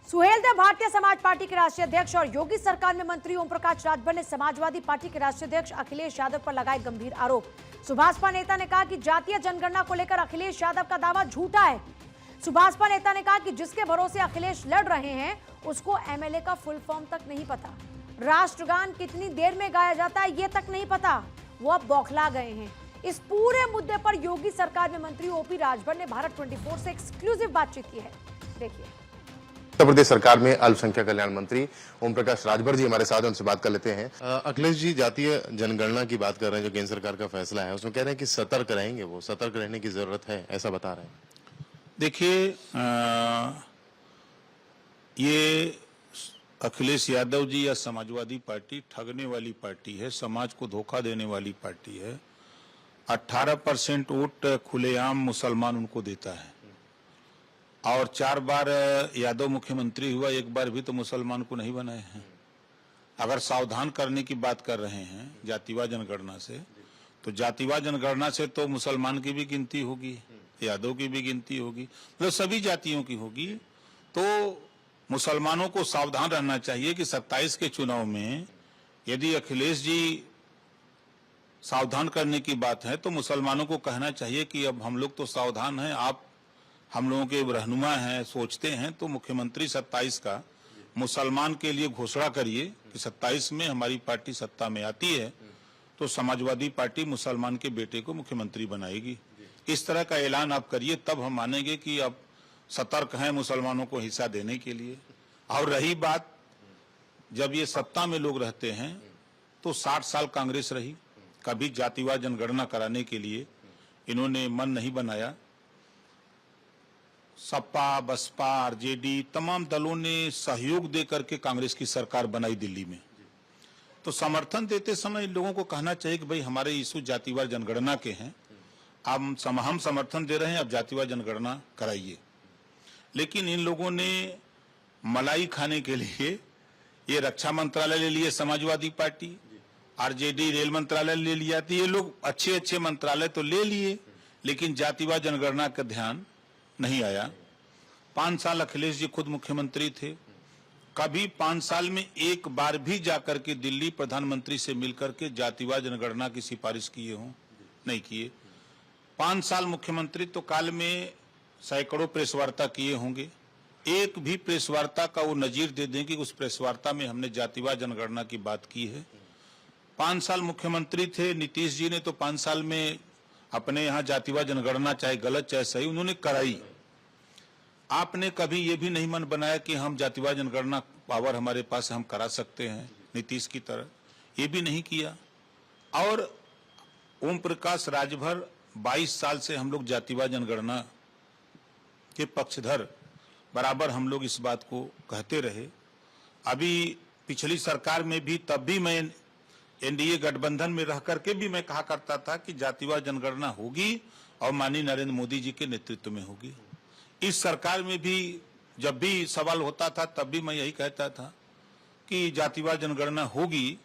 Suheldev Bharatiya Samaj party के राष्ट्रीय अध्यक्ष और योगी सरकार में मंत्री ओम प्रकाश राजभर ने समाजवादी पार्टी के राष्ट्रीय अध्यक्ष अखिलेश यादव पर लगाए गंभीर आरोप। सुभाषपा नेता ने कहा कि जातीय जनगणना को लेकर अखिलेश यादव का दावा झूठा है। सुभाषपा नेता ने कहा कि जिसके भरोसे अखिलेश लड़ रहे हैं उसको एमएलए का फुल फॉर्म तक नहीं पता, राष्ट्रगान कितनी देर में गाया जाता है ये तक नहीं पता, वो अब बौखला गए हैं। इस पूरे मुद्दे पर योगी सरकार में मंत्री ओपी राजभर ने भारत 24 से एक्सक्लूसिव बातचीत की है। देखिए, उत्तर प्रदेश सरकार में अल्पसंख्यक कल्याण मंत्री ओम प्रकाश राजभर जी हमारे साथ, उनसे बात कर लेते हैं। अखिलेश जी जातीय जनगणना की बात कर रहे हैं, जो केंद्र सरकार का फैसला है उसमें कह रहे हैं कि सतर्क रहेंगे, वो सतर्क रहने की जरूरत है, ऐसा बता रहे हैं। देखिए, ये अखिलेश यादव जी या समाजवादी पार्टी ठगने वाली पार्टी है, समाज को धोखा देने वाली पार्टी है। 18% वोट खुलेआम मुसलमान उनको देता है और 4 बार यादव मुख्यमंत्री हुआ, 1 बार भी तो मुसलमान को नहीं बनाए हैं। अगर सावधान करने की बात कर रहे हैं जातिवाद जनगणना से, तो जातिवाद जनगणना से तो मुसलमान की भी गिनती होगी, यादव की भी गिनती होगी, मतलब सभी जातियों की होगी। तो मुसलमानों को सावधान रहना चाहिए कि 27 के चुनाव में यदि अखिलेश जी सावधान करने की बात है तो मुसलमानों को कहना चाहिए कि अब हम लोग तो सावधान हैं, आप हम लोगों के रहनुमा हैं, सोचते हैं, तो मुख्यमंत्री 27 का मुसलमान के लिए घोषणा करिए कि 27 में हमारी पार्टी सत्ता में आती है तो समाजवादी पार्टी मुसलमान के बेटे को मुख्यमंत्री बनाएगी। इस तरह का ऐलान आप करिए, तब हम मानेंगे कि अब सतर्क हैं मुसलमानों को हिस्सा देने के लिए। और रही बात, जब ये सत्ता में लोग रहते हैं तो 60 साल कांग्रेस रही, कभी जातिवाद जनगणना कराने के लिए इन्होंने मन नहीं बनाया। सपा, बसपा, आरजेडी तमाम दलों ने सहयोग दे करके कांग्रेस की सरकार बनाई दिल्ली में। तो समर्थन देते समय इन लोगों को कहना चाहिए कि भाई हमारे इशू जातिवाद जनगणना के हैं, हम समर्थन दे रहे हैं, अब जातिवाद जनगणना कराइए। लेकिन इन लोगों ने मलाई खाने के लिए ये रक्षा मंत्रालय ले लिए, समाजवादी पार्टी, आरजेडी रेल मंत्रालय ले लिया। तो ये लोग अच्छे मंत्रालय तो ले लिए, लेकिन जातिवाद जनगणना का ध्यान नहीं आया। 5 साल अखिलेश जी खुद मुख्यमंत्री थे, कभी 5 साल में 1 बार भी जाकर के दिल्ली प्रधानमंत्री से मिलकर के जातिवाद जनगणना की सिफारिश किए हों? नहीं किए। 5 साल मुख्यमंत्री तो काल में सैकड़ों प्रेस वार्ता किए होंगे, एक भी प्रेस वार्ता का वो नजीर दे दें कि उस प्रेस वार्ता में हमने जातिवाद जनगणना की बात की है। 5 साल मुख्यमंत्री थे नीतीश जी ने, तो 5 साल में अपने यहाँ जातिवाद जनगणना चाहे गलत चाहे सही उन्होंने कराई। आपने कभी ये भी नहीं मन बनाया कि हम जातिवाद जनगणना पावर हमारे पास हम करा सकते हैं नीतीश की तरह, ये भी नहीं किया। और ओम प्रकाश राजभर 22 साल से हम लोग जातिवाद जनगणना के पक्षधर, बराबर हम लोग इस बात को कहते रहे। अभी पिछली सरकार में भी, तब भी मैं एनडीए गठबंधन में रह करके भी मैं कहा करता था कि जातिवाद जनगणना होगी और माननीय नरेंद्र मोदी जी के नेतृत्व में होगी। इस सरकार में भी जब भी सवाल होता था तब भी मैं यही कहता था कि जातिवाद जनगणना होगी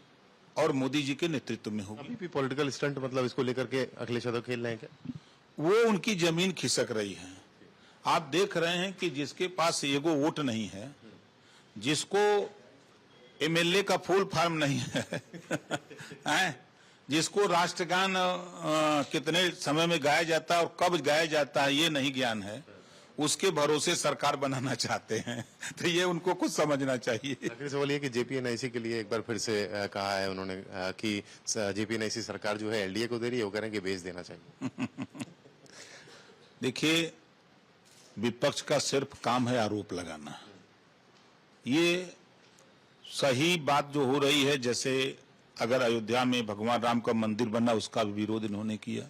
और मोदी जी के नेतृत्व में होगी। अभी भी पॉलिटिकल स्टंट मतलब इसको लेकर के अखिलेश यादव खेल रहे हैं क्या? वो उनकी जमीन खिसक रही है। आप देख रहे हैं कि जिसके पास एगो वोट नहीं है, जिसको एमएलए का फुल फॉर्म नहीं है, जिसको राष्ट्रगान कितने समय में गाया जाता है और कब गाया जाता है ये नहीं ज्ञान है, उसके भरोसे सरकार बनाना चाहते हैं। तो ये उनको कुछ समझना चाहिए। आखिरी सवाल ये कि जेपीएनआईसी के लिए एक बार फिर से कहा है उन्होंने कि जेपीएनआईसी सरकार जो है एलडीए को दे रही है, वो कह रहे हैं कि बेच देना चाहिए। देखिए, विपक्ष का सिर्फ काम है आरोप लगाना। ये सही बात जो हो रही है, जैसे अगर अयोध्या में भगवान राम का मंदिर बना उसका भी विरोध इन्होंने किया,